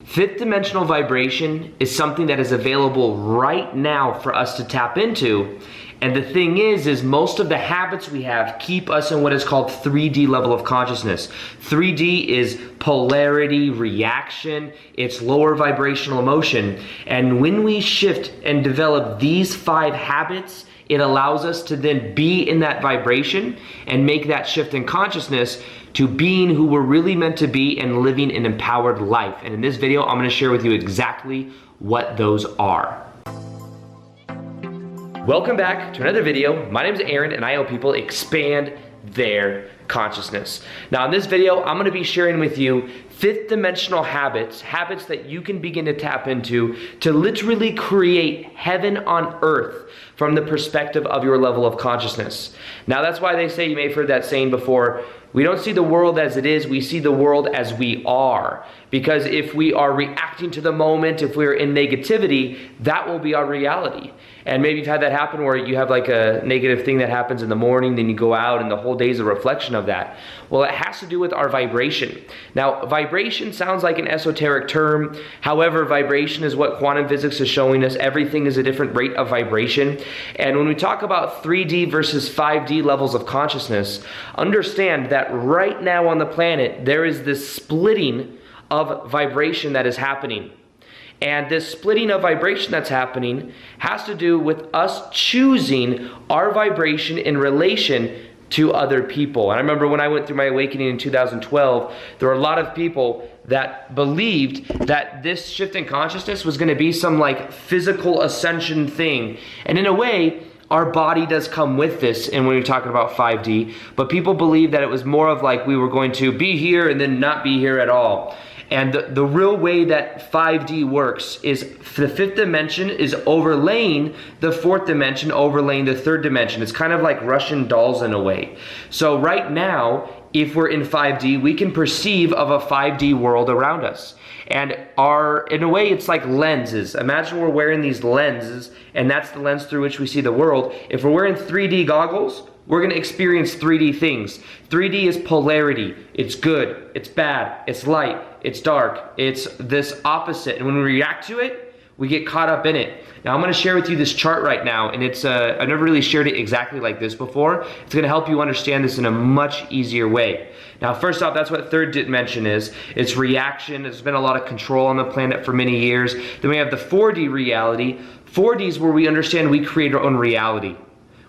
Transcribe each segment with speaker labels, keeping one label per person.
Speaker 1: Fifth dimensional vibration is something that is available right now for us to tap into. And the thing is most of the habits we have keep us in what is called 3D level of consciousness. 3D is polarity, reaction, it's lower vibrational emotion. And when we shift and develop these 5 habits, it allows us to then be in that vibration and make that shift in consciousness to being who we're really meant to be and living an empowered life. And in this video, I'm gonna share with you exactly what those are. Welcome back to another video. My name is Aaron and I help people expand their consciousness. Now in this video, I'm gonna be sharing with you 5th dimensional habits that you can begin to tap into to literally create heaven on earth from the perspective of your level of consciousness. Now that's why they say, you may have heard that saying before, we don't see the world as it is, we see the world as we are. Because if we are reacting to the moment, if we're in negativity, that will be our reality. And maybe you've had that happen where you have like a negative thing that happens in the morning, then you go out and the whole day is a reflection of that. Well, it has to do with our vibration. Now, vibration sounds like an esoteric term. However, vibration is what quantum physics is showing us. Everything is a different rate of vibration. And when we talk about 3D versus 5D levels of consciousness, understand that right now on the planet, there is this splitting of vibration that is happening. And this splitting of vibration that's happening has to do with us choosing our vibration in relation to other people. And I remember when I went through my awakening in 2012, there were a lot of people that believed that this shift in consciousness was going to be some like physical ascension thing. And in a way, our body does come with this, and when you're talking about 5D, but people believe that it was more of like we were going to be here and then not be here at all. And the real way that 5D works is the 5th dimension is overlaying the 4th dimension, overlaying the 3rd dimension. It's kind of like Russian dolls in a way. So right now, if we're in 5D, we can perceive of a 5D world around us. And in a way, it's like lenses. Imagine we're wearing these lenses, and that's the lens through which we see the world. If we're wearing 3D goggles, we're gonna experience 3D things. 3D is polarity. It's good, it's bad, it's light, it's dark, it's this opposite. And when we react to it, we get caught up in it. Now I'm gonna share with you this chart right now, and it's I've never really shared it exactly like this before. It's gonna help you understand this in a much easier way. Now first off, that's what 3rd dimension is. It's reaction. There's been a lot of control on the planet for many years. Then we have the 4D reality. 4D is where we understand we create our own reality.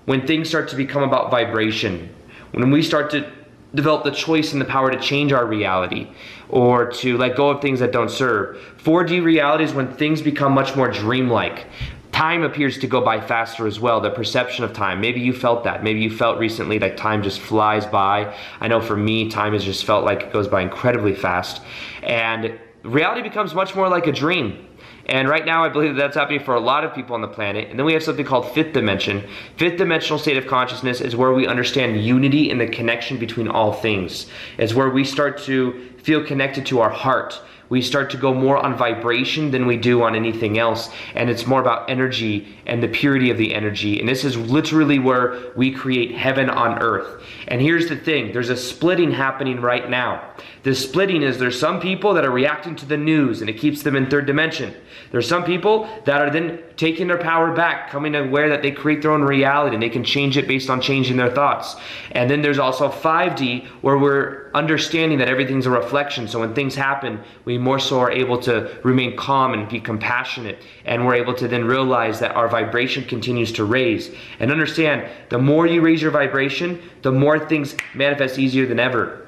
Speaker 1: When things start to become about vibration, when we start to develop the choice and the power to change our reality or to let go of things that don't serve. 4D reality is when things become much more dreamlike. Time appears to go by faster as well, the perception of time. Maybe you felt that. Maybe you felt recently that time just flies by. I know for me, time has just felt like it goes by incredibly fast. And reality becomes much more like a dream. And right now, I believe that that's happening for a lot of people on the planet. And then we have something called 5th dimension. 5th dimensional state of consciousness is where we understand unity and the connection between all things. It's where we start to feel connected to our heart. We start to go more on vibration than we do on anything else. And it's more about energy and the purity of the energy. And this is literally where we create heaven on earth. And here's the thing, there's a splitting happening right now. The splitting is there's some people that are reacting to the news and it keeps them in 3rd dimension. There's some people that are then taking their power back, coming aware that they create their own reality and they can change it based on changing their thoughts. And then there's also 5D where we're understanding that everything's a reflection. So when things happen, we more so are able to remain calm and be compassionate. And we're able to then realize that our vibration continues to raise. And understand, the more you raise your vibration, the more things manifest easier than ever.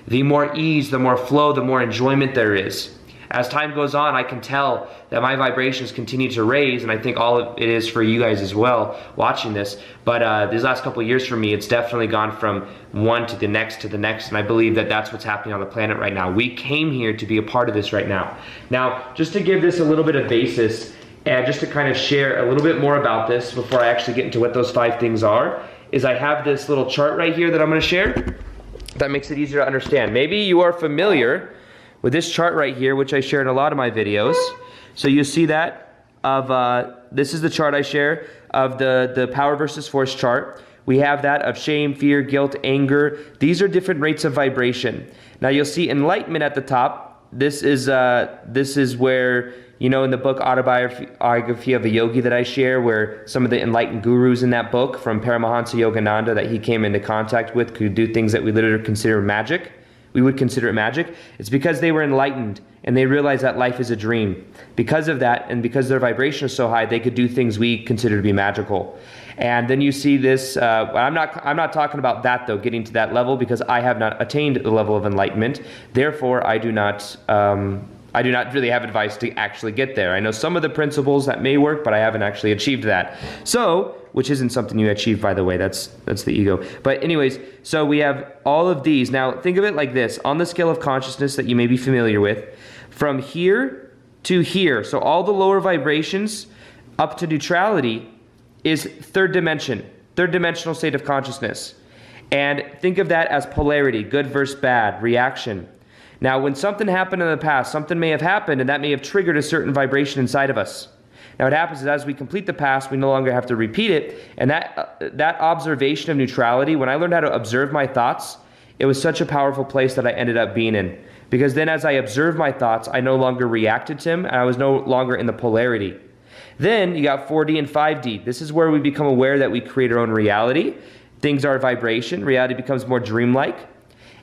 Speaker 1: The more ease, the more flow, the more enjoyment there is. As time goes on, I can tell that my vibrations continue to raise, and I think all of it is for you guys as well watching this. But these last couple of years for me, it's definitely gone from one to the next, and I believe that that's what's happening on the planet right now. We came here to be a part of this right now. Now, just to give this a little bit of basis, and just to kind of share a little bit more about this before I actually get into what those 5 things are, is I have this little chart right here that I'm going to share that makes it easier to understand. Maybe you are familiar with this chart right here, which I share in a lot of my videos. So you see that this is the chart I share of the power versus force chart. We have that of shame, fear, guilt, anger. These are different rates of vibration. Now you'll see enlightenment at the top this is where, you know, in the book Autobiography of a Yogi that I share, where some of the enlightened gurus in that book from Paramahansa Yogananda that he came into contact with could do things that we literally consider magic. We would consider it magic. It's because they were enlightened and they realized that life is a dream. Because of that, and because their vibration is so high, they could do things we consider to be magical. And then you see this, I'm not talking about that though, getting to that level, because I have not attained the level of enlightenment. Therefore, I do not really have advice to actually get there. I know some of the principles that may work, but I haven't actually achieved that. So, which isn't something you achieve, by the way, that's the ego. But anyways, so we have all of these. Now, think of it like this. On the scale of consciousness that you may be familiar with, from here to here, so all the lower vibrations up to neutrality is third dimensional state of consciousness. And think of that as polarity, good versus bad, reaction. Now, when something happened in the past, something may have happened and that may have triggered a certain vibration inside of us. Now, what happens is as we complete the past, we no longer have to repeat it. And that observation of neutrality, when I learned how to observe my thoughts, it was such a powerful place that I ended up being in. Because then as I observed my thoughts, I no longer reacted to them, and I was no longer in the polarity. Then you got 4D and 5D. This is where we become aware that we create our own reality. Things are vibration. Reality becomes more dreamlike.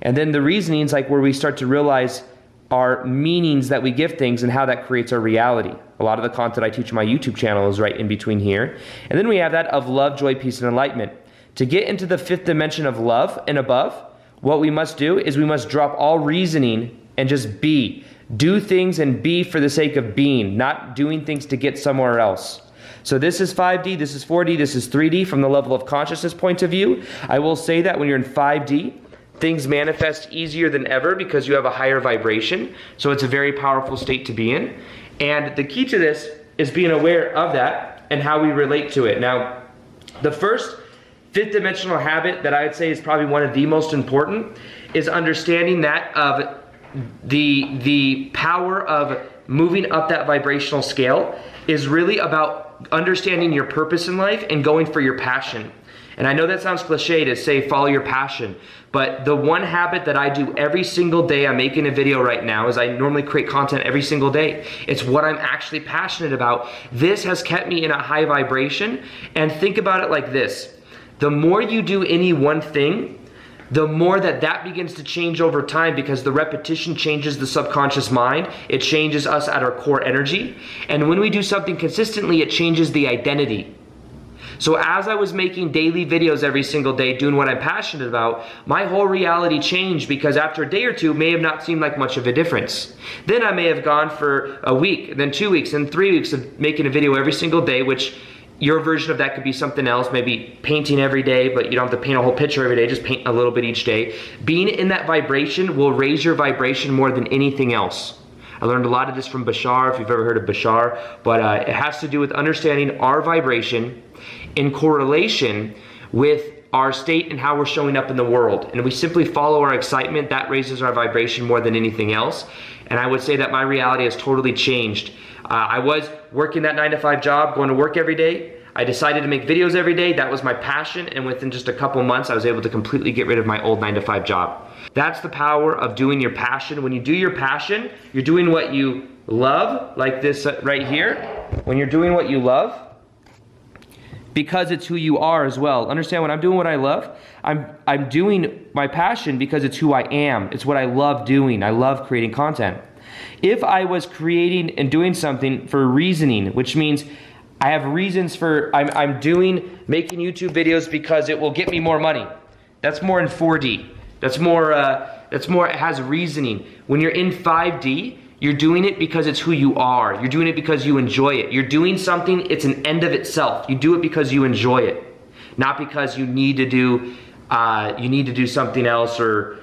Speaker 1: And then the reasonings, like where we start to realize our meanings that we give things and how that creates our reality. A lot of the content I teach on my YouTube channel is right in between here. And then we have that of love, joy, peace, and enlightenment. To get into the fifth dimension of love and above, what we must do is we must drop all reasoning and just be. Do things and be for the sake of being, not doing things to get somewhere else. So this is 5D, this is 4D, this is 3D from the level of consciousness point of view. I will say that when you're in 5D, things manifest easier than ever because you have a higher vibration. So it's a very powerful state to be in. And the key to this is being aware of that and how we relate to it. Now, the first fifth dimensional habit that I would say is probably one of the most important is understanding that of the power of moving up that vibrational scale is really about understanding your purpose in life and going for your passion. And I know that sounds cliche to say follow your passion, but the one habit that I do every single day, I'm making a video right now, is I normally create content every single day. It's what I'm actually passionate about. This has kept me in a high vibration. And think about it like this. The more you do any one thing, the more that begins to change over time, because the repetition changes the subconscious mind. It changes us at our core energy. And when we do something consistently, it changes the identity. So as I was making daily videos every single day, doing what I'm passionate about, my whole reality changed, because after a day or two, it may have not seemed like much of a difference. Then I may have gone for a week, then 2 weeks, and 3 weeks of making a video every single day, which your version of that could be something else, maybe painting every day, but you don't have to paint a whole picture every day, just paint a little bit each day. Being in that vibration will raise your vibration more than anything else. I learned a lot of this from Bashar, if you've ever heard of Bashar, but it has to do with understanding our vibration in correlation with our state and how we're showing up in the world. And we simply follow our excitement, that raises our vibration more than anything else. And I would say that my reality has totally changed. I was working that 9-to-5 job, going to work every day. I decided to make videos every day. That was my passion. And within just a couple months, I was able to completely get rid of my old 9-to-5 job. That's the power of doing your passion. When you do your passion, you're doing what you love, like this right here. When you're doing what you love, because it's who you are as well. Understand, when I'm doing what I love, I'm doing my passion because it's who I am. It's what I love doing. I love creating content. If I was creating and doing something for reasoning, which means I have reasons for, I'm making YouTube videos because it will get me more money. That's more in 4D. That's more, it has reasoning. When you're in 5D, you're doing it because it's who you are. You're doing it because you enjoy it. You're doing something, it's an end of itself. You do it because you enjoy it, not because you need to do something else or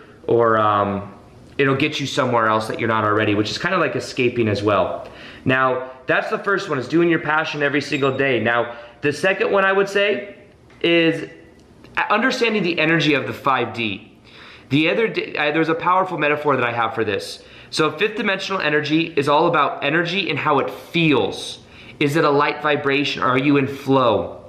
Speaker 1: it'll get you somewhere else that you're not already, which is kind of like escaping as well. Now, that's the first one, is doing your passion every single day. Now, the second one I would say is understanding the energy of the 5D. The other day, there's a powerful metaphor that I have for this. So fifth dimensional energy is all about energy and how it feels. Is it a light vibration, or are you in flow?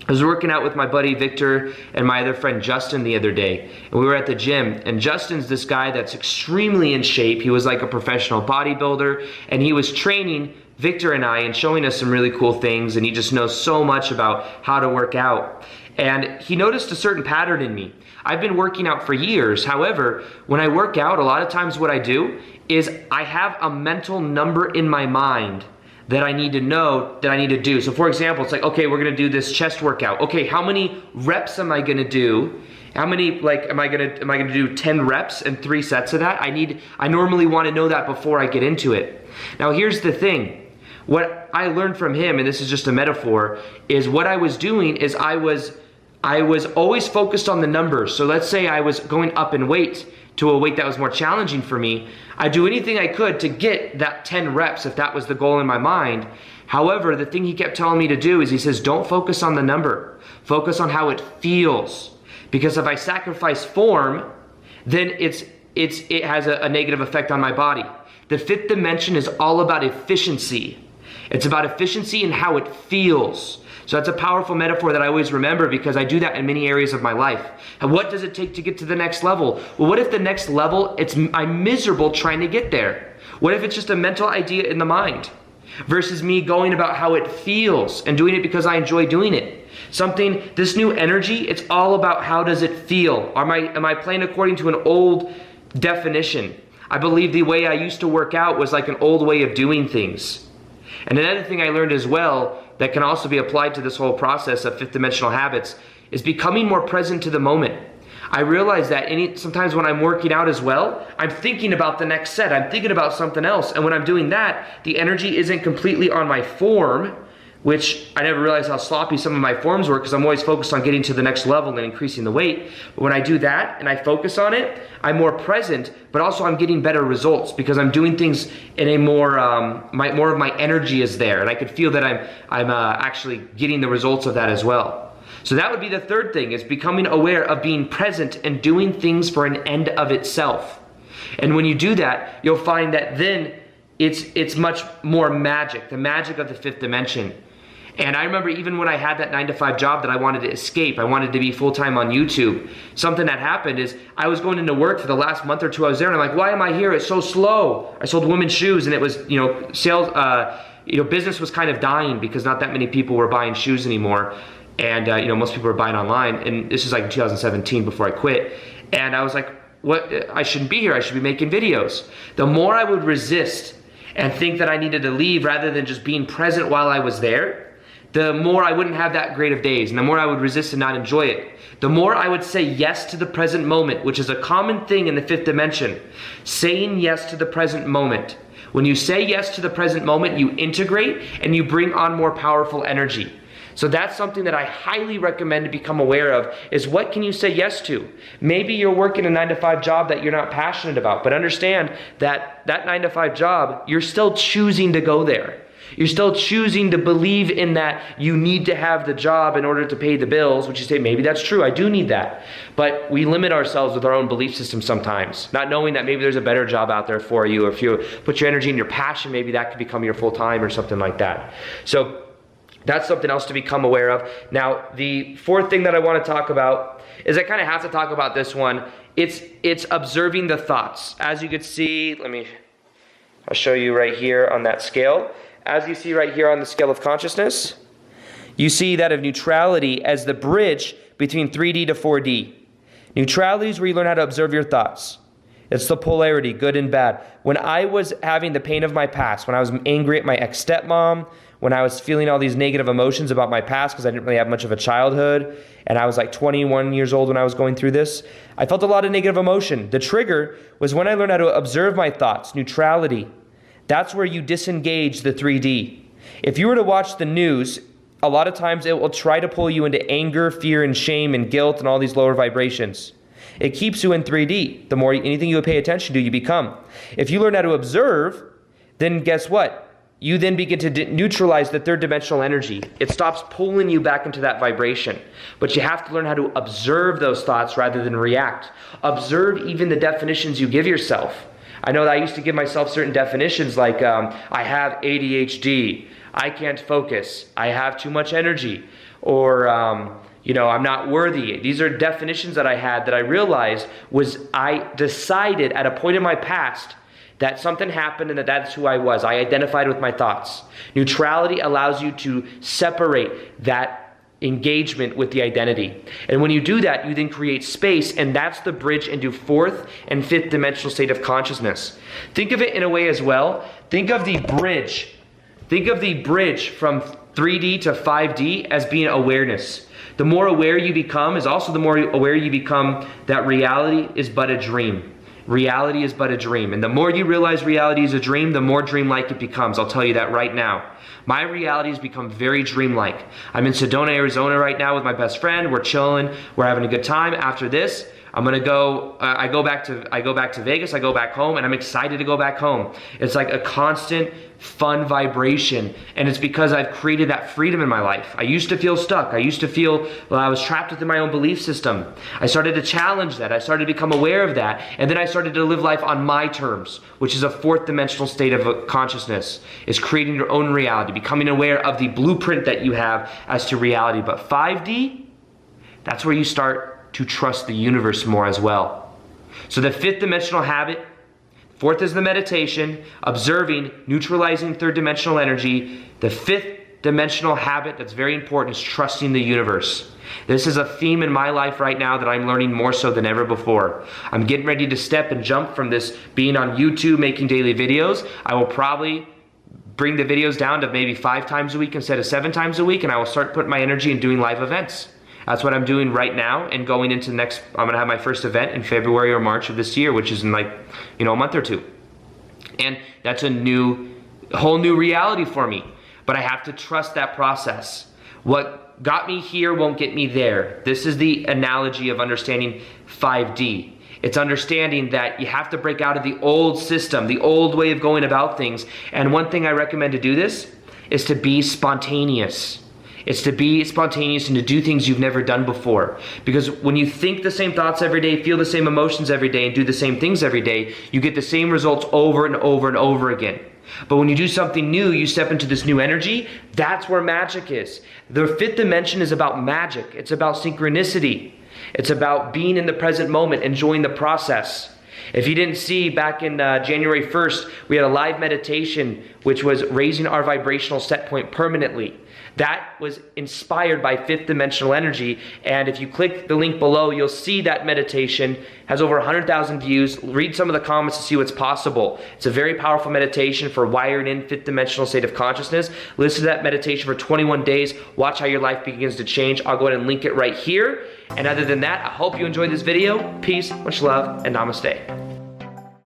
Speaker 1: I was working out with my buddy Victor and my other friend Justin the other day, and we were at the gym, and Justin's this guy that's extremely in shape. He was like a professional bodybuilder, and he was training Victor and I and showing us some really cool things, and he just knows so much about how to work out. And he noticed a certain pattern in me. I've been working out for years. However, when I work out, a lot of times what I do is I have a mental number in my mind that I need to know, that I need to do. So for example, it's like, okay, we're gonna do this chest workout. Okay, how many reps am I gonna do? How many, like, am I gonna do 10 reps and 3 sets of that? I normally wanna know that before I get into it. Now here's the thing. What I learned from him, and this is just a metaphor, is what I was doing is I was always focused on the numbers. So let's say I was going up in weight to a weight that was more challenging for me. I'd do anything I could to get that 10 reps if that was the goal in my mind. However, the thing he kept telling me to do is he says, don't focus on the number. Focus on how it feels. Because if I sacrifice form, then it has a negative effect on my body. The 5th dimension is all about efficiency. It's about efficiency and how it feels. So that's a powerful metaphor that I always remember because I do that in many areas of my life. And what does it take to get to the next level? Well, what if the next level, I'm miserable trying to get there? What if it's just a mental idea in the mind versus me going about how it feels and doing it because I enjoy doing it? This new energy, it's all about how does it feel? Am I playing according to an old definition? I believe the way I used to work out was like an old way of doing things. And another thing I learned as well that can also be applied to this whole process of 5th dimensional habits is becoming more present to the moment. I realize that sometimes when I'm working out as well, I'm thinking about the next set. I'm thinking about something else. And when I'm doing that, the energy isn't completely on my form, which I never realized how sloppy some of my forms were because I'm always focused on getting to the next level and increasing the weight. But when I do that and I focus on it, I'm more present, but also I'm getting better results because I'm doing things in a more, more of my energy is there. And I could feel that I'm actually getting the results of that as well. So that would be the 3rd thing, is becoming aware of being present and doing things for an end of itself. And when you do that, you'll find that then it's much more magic, the magic of the 5th dimension. And I remember even when I had that 9-to-5 job that I wanted to escape, I wanted to be full-time on YouTube. Something that happened is I was going into work for the last month or 2 I was there, and I'm like, why am I here? It's so slow. I sold women's shoes, and it was, sales, business was kind of dying because not that many people were buying shoes anymore. And, most people were buying online. And this is like 2017 before I quit. And I was like, what? I shouldn't be here. I should be making videos. The more I would resist and think that I needed to leave rather than just being present while I was there, the more I wouldn't have that great of days, and the more I would resist and not enjoy it. The more I would say yes to the present moment, which is a common thing in the 5th dimension. Saying yes to the present moment. When you say yes to the present moment, you integrate and you bring on more powerful energy. So that's something that I highly recommend to become aware of, is what can you say yes to? Maybe you're working a 9-to-5 job that you're not passionate about, but understand that that 9-to-5 job, you're still choosing to go there. You're still choosing to believe in that you need to have the job in order to pay the bills, which you say, maybe that's true, I do need that. But we limit ourselves with our own belief system sometimes, not knowing that maybe there's a better job out there for you, or if you put your energy and your passion, maybe that could become your full-time or something like that. So that's something else to become aware of. Now, the 4th thing that I want to talk about is I kind of have to talk about this one. It's observing the thoughts. As you can see, I'll show you right here on that scale. As you see right here on the scale of consciousness, you see that of neutrality as the bridge between 3D to 4D. Neutrality is where you learn how to observe your thoughts. It's the polarity, good and bad. When I was having the pain of my past, when I was angry at my ex-stepmom, when I was feeling all these negative emotions about my past because I didn't really have much of a childhood, and I was like 21 years old when I was going through this, I felt a lot of negative emotion. The trigger was when I learned how to observe my thoughts, neutrality. That's where you disengage the 3D. If you were to watch the news, a lot of times it will try to pull you into anger, fear, and shame, and guilt, and all these lower vibrations. It keeps you in 3D. The more anything you pay attention to, you become. If you learn how to observe, then guess what? You then begin to neutralize the 3rd dimensional energy. It stops pulling you back into that vibration. But you have to learn how to observe those thoughts rather than react. Observe even the definitions you give yourself. I know that I used to give myself certain definitions like I have ADHD, I can't focus, I have too much energy, or I'm not worthy. These are definitions that I had that I realized was I decided at a point in my past that something happened and that's who I was. I identified with my thoughts. Neutrality allows you to separate that engagement with the identity. And when you do that, you then create space, and that's the bridge into fourth and fifth dimensional state of consciousness. Think of it in a way as well. Think of the bridge from 3D to 5D as being awareness. The more aware you become is also the more aware you become that reality is but a dream. Reality is but a dream. And the more you realize reality is a dream, the more dreamlike it becomes. I'll tell you that right now. My reality has become very dreamlike. I'm in Sedona, Arizona right now with my best friend. We're chilling. We're having a good time. After this, I'm gonna go. I go back to Vegas. I go back home, and I'm excited to go back home. It's like a constant, fun vibration, and it's because I've created that freedom in my life. I used to feel stuck. I used to feel I was trapped within my own belief system. I started to challenge that. I started to become aware of that, and then I started to live life on my terms, which is a fourth dimensional state of consciousness. Is creating your own reality, becoming aware of the blueprint that you have as to reality. But 5D, that's where you start to trust the universe more as well. So the fifth dimensional habit, fourth is the meditation, observing, neutralizing third dimensional energy. The fifth dimensional habit that's very important is trusting the universe. This is a theme in my life right now that I'm learning more so than ever before. I'm getting ready to step and jump from this being on YouTube, making daily videos. I will probably bring the videos down to maybe 5 times a week instead of 7 times a week, and I will start putting my energy in doing live events. That's what I'm doing right now, and going into I'm gonna have my first event in February or March of this year, which is in a month or two. And that's a whole new reality for me. But I have to trust that process. What got me here won't get me there. This is the analogy of understanding 5D. It's understanding that you have to break out of the old system, the old way of going about things. And one thing I recommend to do this is to be spontaneous. It's to be spontaneous and to do things you've never done before. Because when you think the same thoughts every day, feel the same emotions every day, and do the same things every day, you get the same results over and over and over again. But when you do something new, you step into this new energy, that's where magic is. The fifth dimension is about magic. It's about synchronicity. It's about being in the present moment, enjoying the process. If you didn't see, back in January 1st, we had a live meditation which was raising our vibrational set point permanently. That was inspired by fifth dimensional energy, and if you click the link below, you'll see that meditation has over 100,000 views. Read some of the comments to see what's possible. It's a very powerful meditation for wiring in fifth dimensional state of consciousness. Listen to that meditation for 21 days. Watch how your life begins to change. I'll go ahead and link it right here. And other than that, I hope you enjoyed this video. Peace, much love, and namaste.